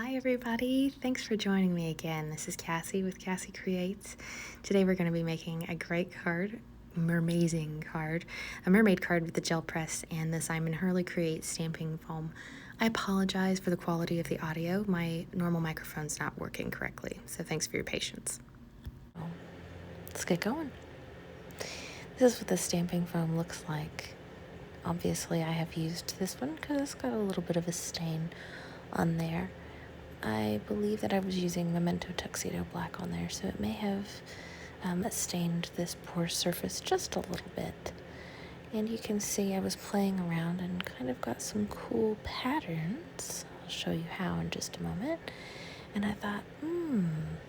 Hi everybody, thanks for joining me again. This is Cassie with Cassie Creates. Today we're going to be making a great card, mermazing card, a mermaid card with the gel press and the Simon Hurley Create stamping foam. I apologize for the quality of the audio. My normal microphone's not working correctly, so thanks for your patience. Let's get going. This is what the stamping foam looks like. Obviously I have used this one because it's got a little bit of a stain on there. I believe that I was using Memento Tuxedo Black on there, so it may have stained this poor surface just a little bit. And you can see I was playing around and kind of got some cool patterns. I'll show you how in just a moment. And I thought,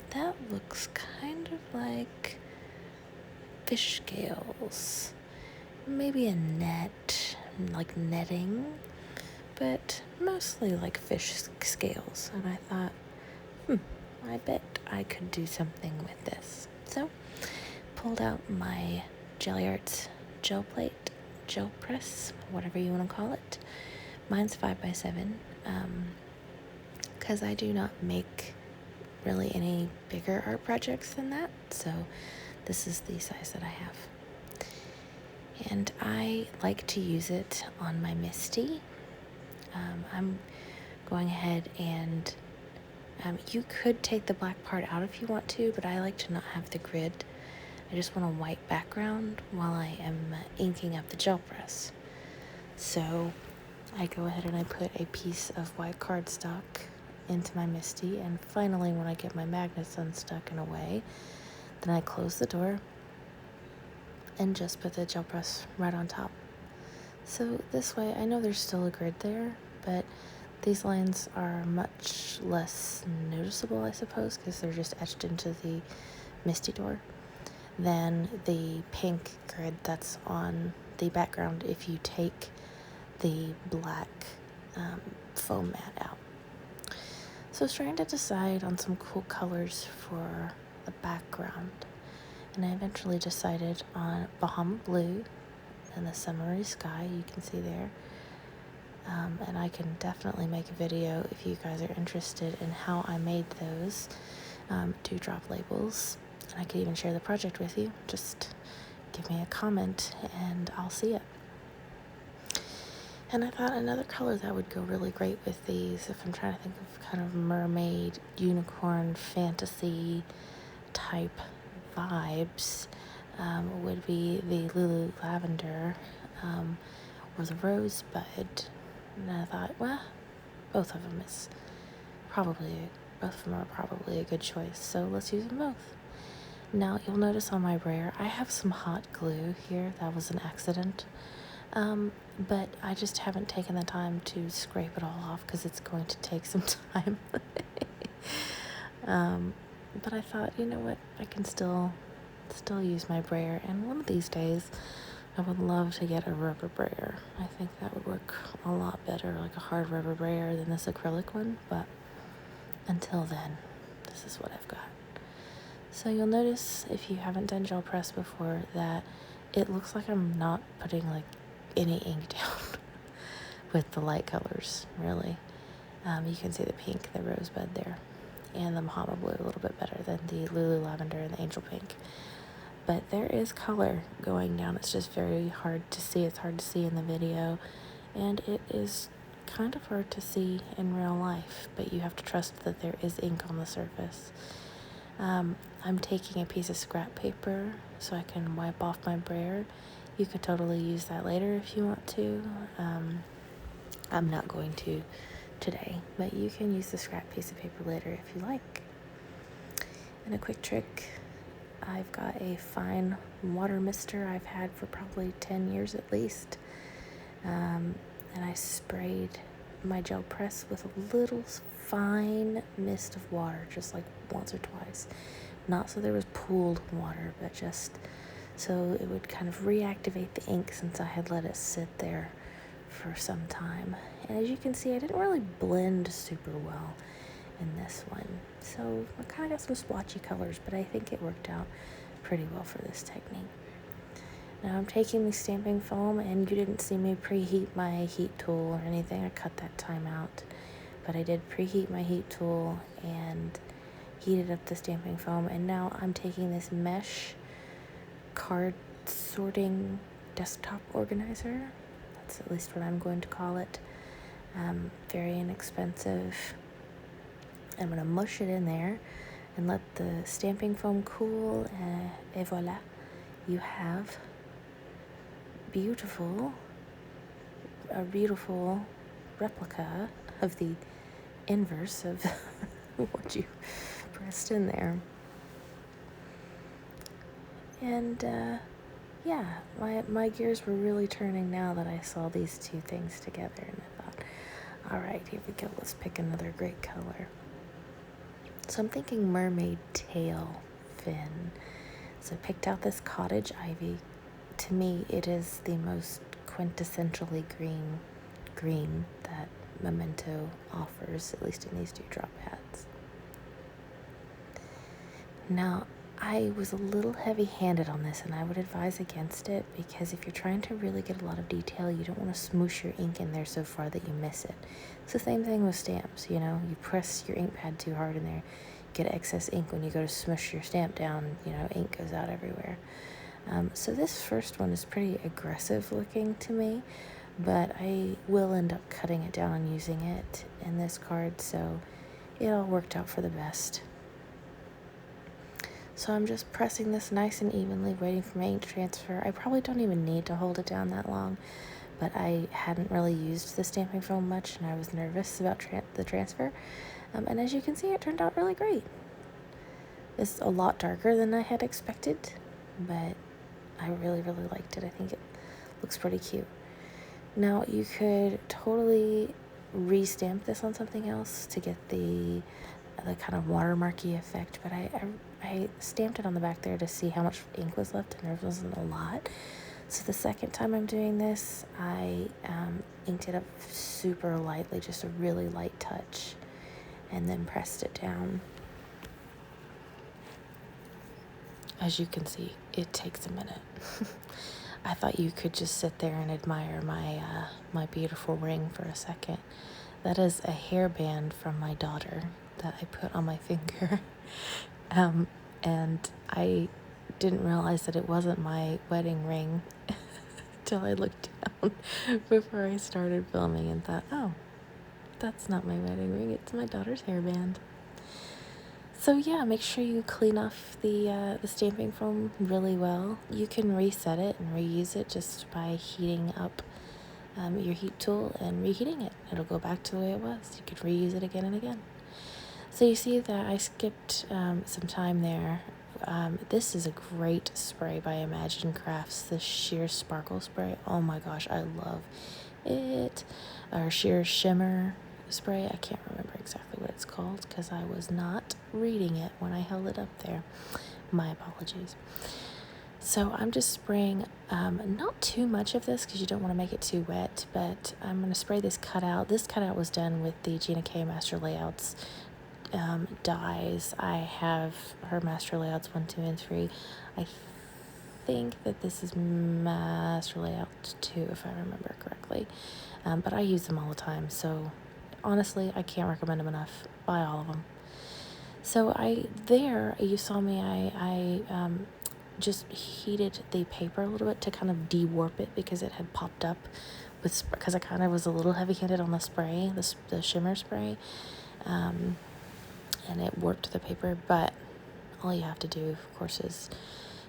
that looks kind of like fish scales. Maybe a net, like netting, but mostly like fish scales. And I thought, I bet I could do something with this. So, pulled out my Jelly Arts gel plate, gel press, whatever you want to call it. Mine's 5x7, because I do not make really any bigger art projects than that. So, this is the size that I have. And I like to use it on my Misty. I'm going ahead and you could take the black part out if you want to, but I like to not have the grid. I just want a white background while I am inking up the gel press. So I go ahead and I put a piece of white cardstock into my Misty, and finally when I get my magnets unstuck and away, then I close the door and just put the gel press right on top. So this way, I know there's still a grid there, but these lines are much less noticeable, I suppose, because they're just etched into the Misty door, than the pink grid that's on the background if you take the black foam mat out. So I was trying to decide on some cool colors for the background, and I eventually decided on Bahama Blue and the summery sky you can see there. And I can definitely make a video if you guys are interested in how I made those dewdrop labels. And I could even share the project with you. Just give me a comment and I'll see it. And I thought another color that would go really great with these, if I'm trying to think of kind of mermaid, unicorn, fantasy type vibes, would be the Lulu Lavender or the Rosebud. And I thought, well, both of them are probably a good choice, so let's use them both. Now, you'll notice on my brayer, I have some hot glue here. That was an accident. But I just haven't taken the time to scrape it all off because it's going to take some time. But I thought, you know what, I can still use my brayer, and one of these days I would love to get a rubber brayer. I think that would work a lot better, like a hard rubber brayer, than this acrylic one, but until then, this is what I've got. So you'll notice, if you haven't done gel press before, that it looks like I'm not putting like any ink down with the light colors, really. You can see the pink, the rosebud there, and the Bahama Blue a little bit better than the Lulu Lavender and the Angel Pink. But there is color going down. It's just very hard to see. It's hard to see in the video, and it is kind of hard to see in real life, but you have to trust that there is ink on the surface. I'm taking a piece of scrap paper so I can wipe off my brayer. You could totally use that later if you want to. I'm not going to today, but you can use the scrap piece of paper later if you like. And a quick trick, I've got a fine water mister I've had for probably 10 years at least. And I sprayed my gel press with a little fine mist of water, just like once or twice. Not so there was pooled water, but just so it would kind of reactivate the ink since I had let it sit there for some time. And as you can see, I didn't really blend super well in this one. So I kind of got some splotchy colors, but I think it worked out pretty well for this technique. Now I'm taking the stamping foam, and you didn't see me preheat my heat tool or anything. I cut that time out. but I did preheat my heat tool and heated up the stamping foam, and now I'm taking this mesh card sorting desktop organizer. That's at least what I'm going to call it. Very inexpensive. I'm going to mush it in there and let the stamping foam cool, et voila. You have a beautiful replica of the inverse of what you pressed in there. And yeah, my gears were really turning now that I saw these two things together, and I thought, all right, here we go, let's pick another great color. So I'm thinking mermaid tail fin. So I picked out this cottage ivy. To me, it is the most quintessentially green that Memento offers, at least in these dewdrop hats. Now, I was a little heavy-handed on this, and I would advise against it, because if you're trying to really get a lot of detail, you don't want to smoosh your ink in there so far that you miss it. It's the same thing with stamps, you know? You press your ink pad too hard in there, get excess ink. When you go to smush your stamp down, you know, ink goes out everywhere. So this first one is pretty aggressive looking to me, but I will end up cutting it down and using it in this card, so it all worked out for the best. So I'm just pressing this nice and evenly, waiting for my ink to transfer. I probably don't even need to hold it down that long, but I hadn't really used the stamping foam much, and I was nervous about the transfer. And as you can see, it turned out really great. It's a lot darker than I had expected, but I really, really liked it. I think it looks pretty cute. Now, you could totally re-stamp this on something else to get the kind of watermarky effect, but I stamped it on the back there to see how much ink was left, and there wasn't a lot. So the second time I'm doing this, I inked it up super lightly, just a really light touch, and then pressed it down. As you can see, it takes a minute. I thought you could just sit there and admire my beautiful ring for a second. That is a hairband from my daughter that I put on my finger. And I didn't realize that it wasn't my wedding ring till I looked down before I started filming and thought, oh, that's not my wedding ring, it's my daughter's hairband. So yeah, make sure you clean off the stamping foam really well. You can reset it and reuse it just by heating up your heat tool and reheating it. It'll go back to the way it was. You could reuse it again and again. So you see that I skipped some time there. This is a great spray by Imagine Crafts, the Sheer Sparkle Spray. Oh my gosh, I love it. Or Sheer Shimmer Spray. I can't remember exactly what it's called because I was not reading it when I held it up there. My apologies. So I'm just spraying not too much of this because you don't want to make it too wet, but I'm going to spray this cutout. This cutout was done with the Gina K Master Layouts dies. I have her Master Layouts 1, 2, and 3. I think that this is Master Layout 2, if I remember correctly. But I use them all the time, so honestly, I can't recommend them enough. Buy all of them. So you saw me, I just heated the paper a little bit to kind of de-warp it because it had popped up because I kind of was a little heavy-handed on the spray, the shimmer spray. And it warped the paper, but all you have to do, of course, is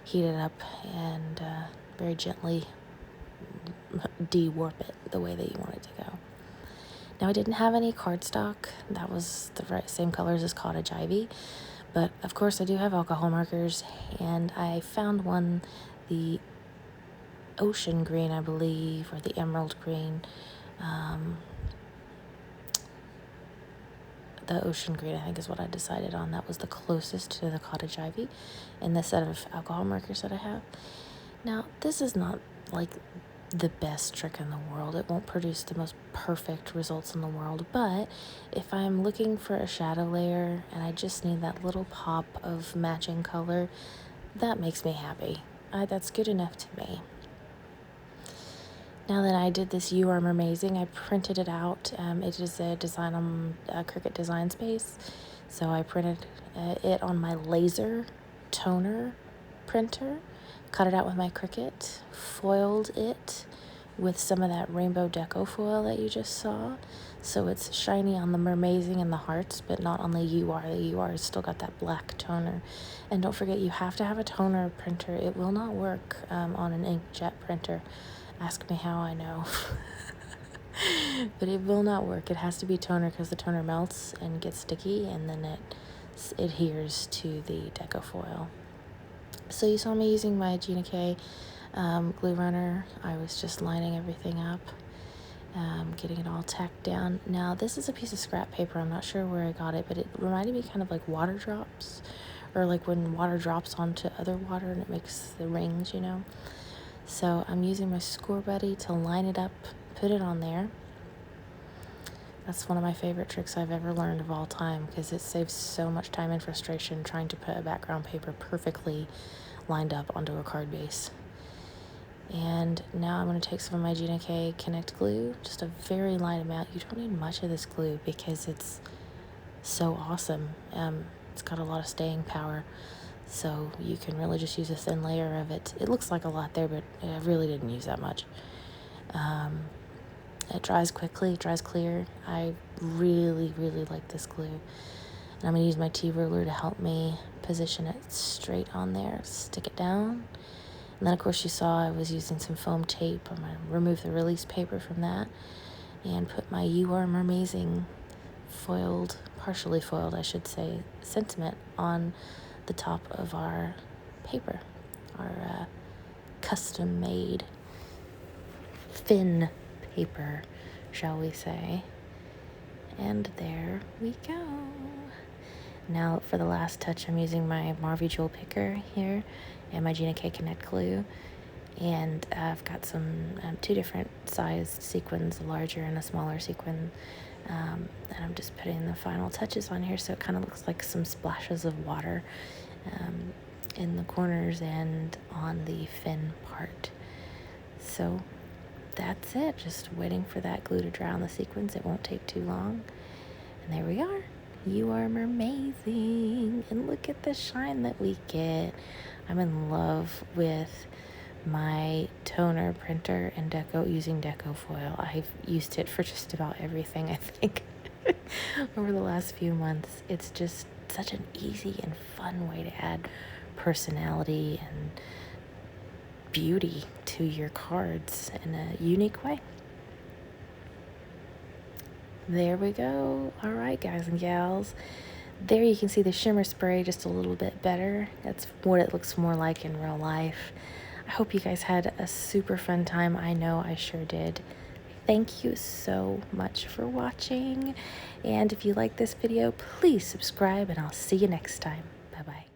heat it up and very gently de-warp it the way that you want it to go. Now, I didn't have any cardstock. That was the same colors as Cottage Ivy, but of course I do have alcohol markers, and I found one, the ocean green, I believe, or the emerald green. The ocean green, I think, is what I decided on. That was the closest to the Cottage Ivy in the set of alcohol markers that I have. Now, this is not like the best trick in the world. It won't produce the most perfect results in the world, but if I'm looking for a shadow layer and I just need that little pop of matching color, that makes me happy. That's good enough to me. Now that I did this You Are Mermazing, I printed it out. It is a design on Cricut Design Space. So I printed it on my laser toner printer, cut it out with my Cricut, foiled it with some of that rainbow deco foil that you just saw. So it's shiny on the Mermazing and the hearts, but not on the You Are. The You Are has still got that black toner. And don't forget, you have to have a toner printer. It will not work on an inkjet printer. Ask me how I know. But it will not work. It has to be toner because the toner melts and gets sticky, and then it adheres to the deco foil. So you saw me using my Gina K glue runner. I was just lining everything up, getting it all tacked down. Now this is a piece of scrap paper. I'm not sure where I got it, but it reminded me kind of like water drops, or like when water drops onto other water and it makes the rings, you know. So I'm using my Score Buddy to line it up, put it on there. That's one of my favorite tricks I've ever learned of all time, because it saves so much time and frustration trying to put a background paper perfectly lined up onto a card base. And now I'm going to take some of my Gina K Connect glue, just a very light amount. You don't need much of this glue because it's so awesome. It's got a lot of staying power. So you can really just use a thin layer of it. It looks like a lot there, but I really didn't use that much. It dries quickly, it dries clear. I really, really like this glue. And I'm gonna use my T-ruler to help me position it straight on there, stick it down. And then of course you saw I was using some foam tape. I'm gonna remove the release paper from that and put my You Are Mermazing foiled, partially foiled I should say, sentiment on the top of our paper, our custom made fin paper, shall we say. And there we go. Now for the last touch, I'm using my Marvy Jewel picker here and my Gina K Connect glue, and I've got some two different sized sequins, a larger and a smaller sequin, and I'm just putting the final touches on here so it kind of looks like some splashes of water in the corners and on the fin part. So that's it, just waiting for that glue to dry on the sequins. It won't take too long. And there we are. You Are Mermazing. And look at the shine that we get. I'm in love with my toner printer and using deco foil. I've used it for just about everything, I think, over the last few months. It's just such an easy and fun way to add personality and beauty to your cards in a unique way. There we go. All right, guys and gals. There you can see the shimmer spray just a little bit better. That's what it looks more like in real life. I hope you guys had a super fun time. I know I sure did. Thank you so much for watching. And if you like this video, please subscribe, and I'll see you next time. Bye-bye.